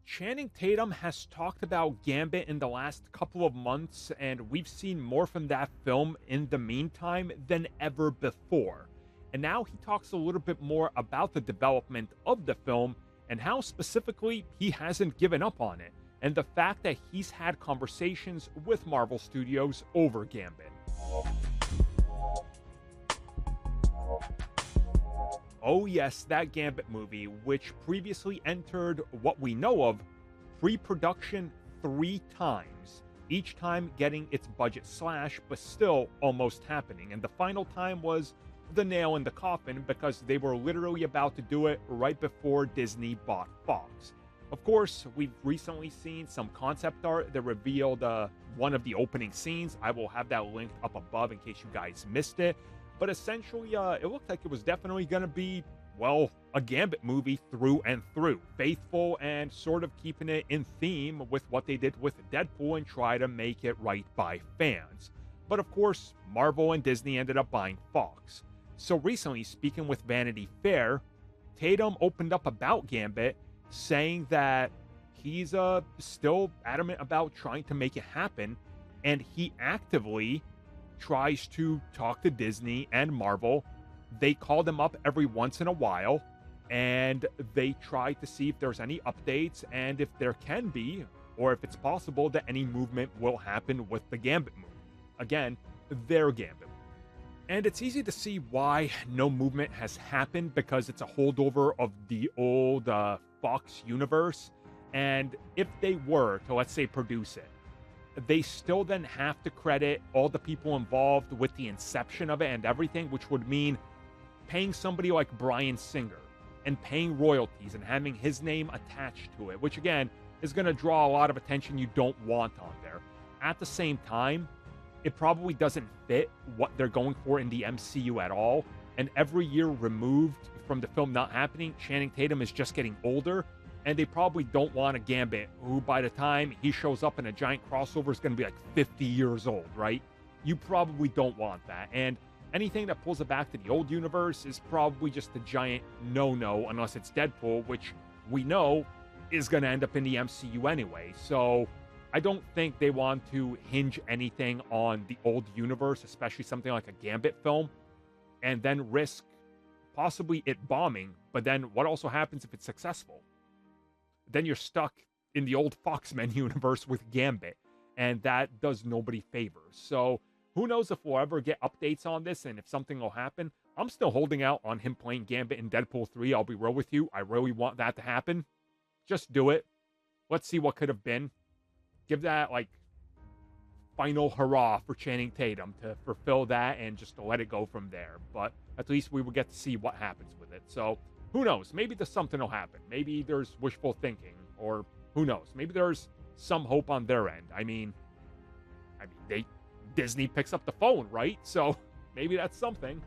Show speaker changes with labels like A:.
A: Channing Tatum has talked about Gambit in the last couple of months, and we've seen more from that film in the meantime than ever before. And now he talks a little bit more about the development of the film and how specifically he hasn't given up on it, and the fact that he's had conversations with Marvel Studios over Gambit. Oh yes, that Gambit movie, which previously entered what we know of pre-production 3 times, each time getting its budget slashed, but still almost happening. And the final time was the nail in the coffin because they were literally about to do it right before Disney bought Fox. Of course, we've recently seen some concept art that revealed one of the opening scenes. I will have that linked up above in case you guys missed it. But essentially, it looked like it was definitely going to be, well, a Gambit movie through and through. Faithful and sort of keeping it in theme with what they did with Deadpool and try to make it right by fans. But of course, Marvel and Disney ended up buying Fox. So recently, speaking with Vanity Fair, Tatum opened up about Gambit, saying that he's still adamant about trying to make it happen, and he actively tries to talk to Disney and Marvel. They call them up every once in a while, and they try to see if there's any updates, and if there can be, or if it's possible that any movement will happen with the Gambit movie. Again, their Gambit. And it's easy to see why no movement has happened, because it's a holdover of the old Fox universe. And if they were to, let's say, produce it, they still then have to credit all the people involved with the inception of it and everything, which would mean paying somebody like Bryan Singer and paying royalties and having his name attached to it, which again is going to draw a lot of attention you don't want on there. At the same time, it probably doesn't fit what they're going for in the MCU at all. And every year removed from the film not happening, Channing Tatum is just getting older. And they probably don't want a Gambit who, by the time he shows up in a giant crossover, is going to be like 50 years old, right? You probably don't want that. And anything that pulls it back to the old universe is probably just a giant no-no, unless it's Deadpool, which we know is going to end up in the MCU anyway. So I don't think they want to hinge anything on the old universe, especially something like a Gambit film, and then risk possibly it bombing. But then what also happens if it's successful? Then you're stuck in the old Fox-Men universe with Gambit, and that does nobody favors. So who knows if we'll ever get updates on this and if something will happen. I'm still holding out on him playing Gambit in Deadpool 3. I'll be real with you. I really want that to happen. Just do it. Let's see what could have been. Give that, like, final hurrah for Channing Tatum to fulfill that and just to let it go from there. But at least we will get to see what happens with it. So who knows? Maybe there's something will happen. Maybe there's wishful thinking, or who knows? Maybe there's some hope on their end. I mean, Disney picks up the phone, right? So maybe that's something.